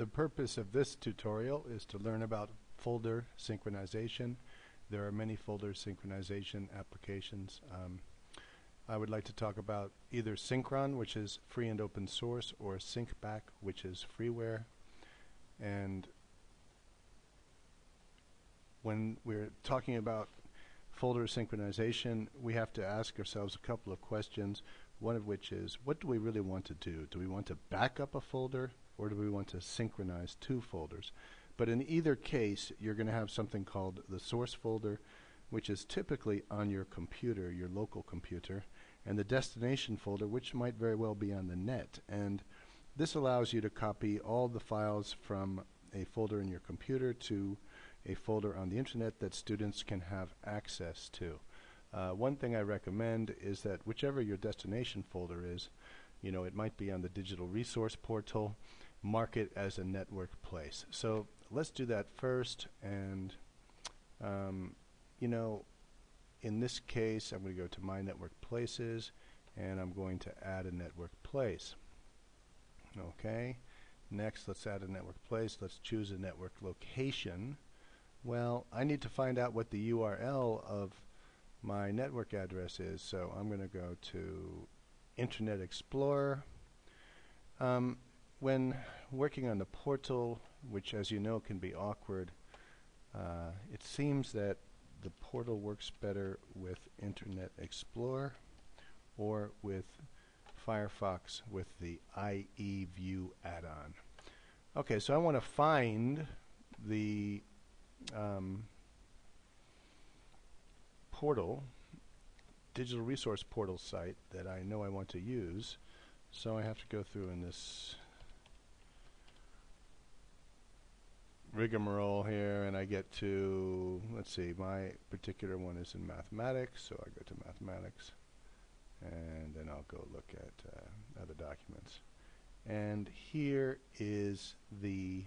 The purpose of this tutorial is to learn about folder synchronization. There are many folder synchronization applications. I would like to talk about either Synchron, which is free and open source, or SyncBack, which is freeware. And when we're talking about folder synchronization, we have to ask ourselves a couple of questions, one of which is, what do we really want to do? Do we want to back up a folder, or do we want to synchronize two folders? But in either case, you're going to have something called the source folder, which is typically on your computer, your local computer, and the destination folder, which might very well be on the net. And this allows you to copy all the files from a folder in your computer to a folder on the internet that students can have access to. One thing I recommend is that whichever your destination folder is, you know, it might be on the Digital Resource Portal, mark it as a network place. So let's do that first. And you know, in this case, I'm going to go to My Network Places, and I'm going to add a network place. Okay. Next, let's add a network place. Let's choose a network location. Well, I need to find out what the URL of my network address is, so I'm going to go to Internet Explorer. When working on the portal, which as you know can be awkward, it seems that the portal works better with Internet Explorer or with Firefox with the IE View add-on. Okay, so I want to find the portal, Digital Resource Portal site that I know I want to use. So I have to go through in this rigmarole here, and I get to, let's see, my particular one is in mathematics, so I go to mathematics, and then I'll go look at other documents. And here is the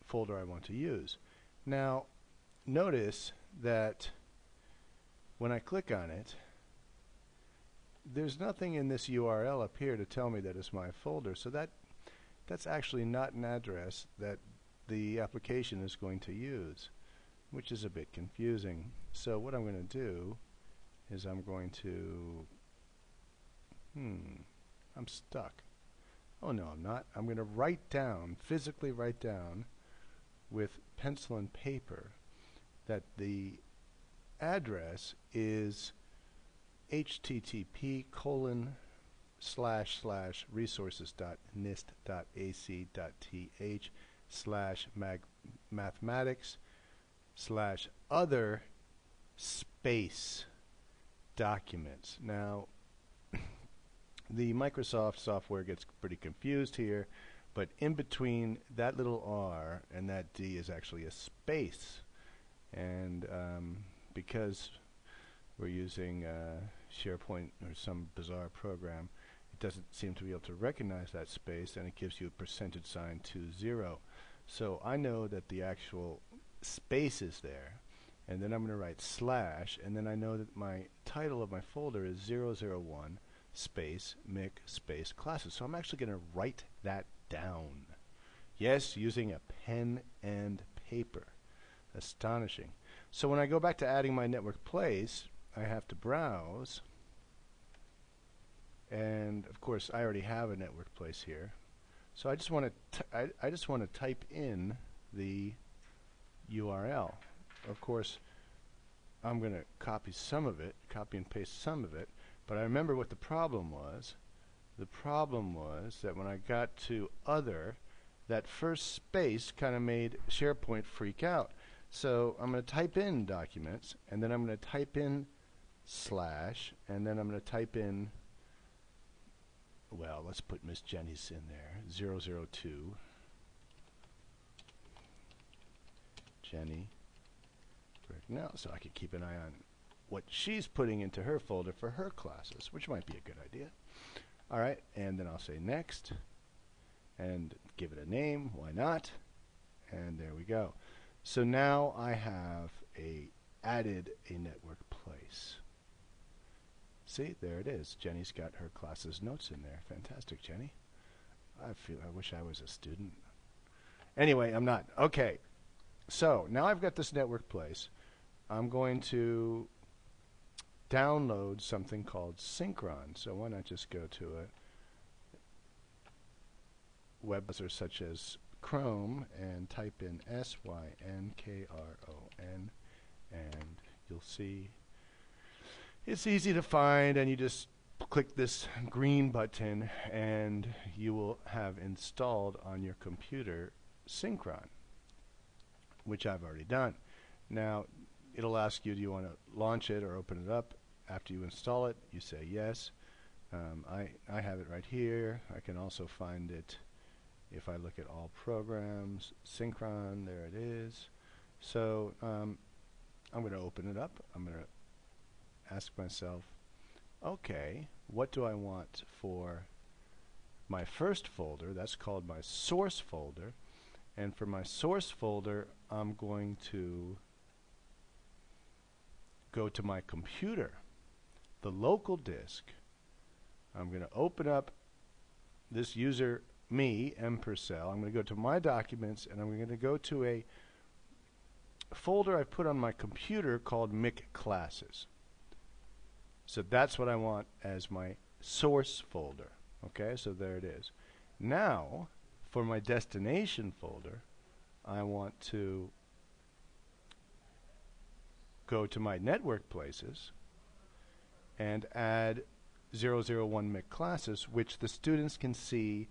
folder I want to use. Now, notice that when I click on it, there's nothing in this URL up here to tell me that it's my folder, so that's actually not an address that the application is going to use, which is a bit confusing. So what I'm going to do is I'm going to, I'm stuck. Oh no, I'm not. I'm going to write down, physically write down with pencil and paper that the address is http://resources.nist.ac.th/mathematics/other space documents. Now, the Microsoft software gets pretty confused here, but in between that little R and that D is actually a space. And because we're using SharePoint or some bizarre program, it doesn't seem to be able to recognize that space, and it gives you a $20. So I know that the actual space is there, and then I'm going to write slash, and then I know that my title of my folder is 001 space mic space classes. So I'm actually going to write that down. Yes, using a pen and paper. Astonishing. So when I go back to adding my network place, I have to browse, and of course I already have a network place here. So I just want to type in the URL. Of course, I'm going to copy and paste some of it, but I remember what the problem was. The problem was that when I got to other, that first space kind of made SharePoint freak out. So I'm going to type in documents, and then I'm going to type in slash, and then I'm going to type in, well, let's put Miss Jenny's in there, 002 Jenny Bricknell, so I can keep an eye on what she's putting into her folder for her classes, which might be a good idea. Alright, and then I'll say next, and give it a name, why not? And there we go. So now I have added a network place. See, there it is. Jenny's got her classes notes in there. Fantastic, Jenny. I wish I was a student. Anyway, I'm not. Okay. So now I've got this network place. I'm going to download something called Synchron. So why not just go to a web browser such as Chrome and type in SYNKRON, and you'll see it's easy to find, and you just click this green button and you will have installed on your computer Synchron, which I've already done. Now it'll ask you, do you want to launch it or open it up? After you install it, you say yes. I have it right here. I can also find it if I look at all programs. Synchron, there it is. So I'm going to open it up. I'm going to ask myself, okay, what do I want for my first folder? That's called my source folder. And for my source folder, I'm going to go to my computer, the local disk. I'm going to open up this user, me, M. Purcell. I'm going to go to my documents, and I'm going to go to a folder I put on my computer called MIC classes. So that's what I want as my source folder. Okay, so there it is. Now, for my destination folder, I want to go to my network places and add 001 MIC classes, which the students can see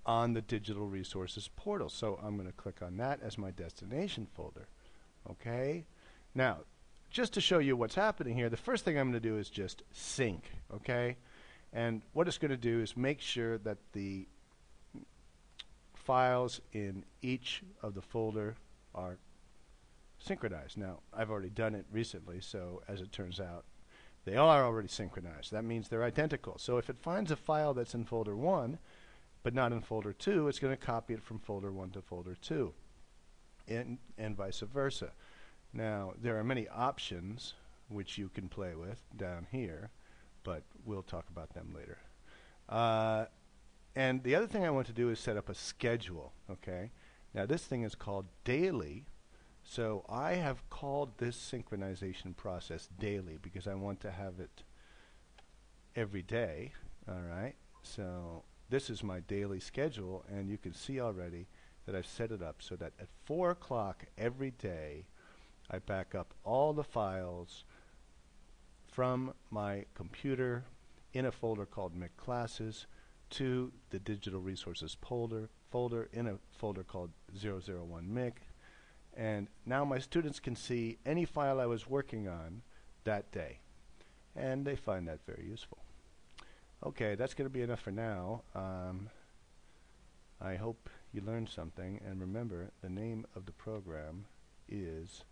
on the Digital Resources portal. So I'm going to click on that as my destination folder. Okay, now just to show you what's happening here, the first thing I'm going to do is just sync. Okay, and what it's going to do is make sure that the files in each of the folder are synchronized. Now, I've already done it recently, so as it turns out, they are already synchronized. That means they're identical. So if it finds a file that's in folder 1, but not in folder 2, it's going to copy it from folder 1 to folder 2, and vice versa. Now, there are many options which you can play with down here, but we'll talk about them later. And the other thing I want to do is set up a schedule. Okay, now this thing is called daily, so I have called this synchronization process daily because I want to have it every day. All right, so this is my daily schedule, and you can see already that I've set it up so that at 4 o'clock every day I back up all the files from my computer in a folder called MIC classes to the Digital Resources folder in a folder called 001 MIC. And now my students can see any file I was working on that day, and they find that very useful. Okay, that's going to be enough for now. I hope you learned something, and remember, the name of the program is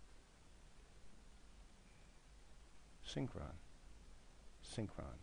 Synchron. Synchron.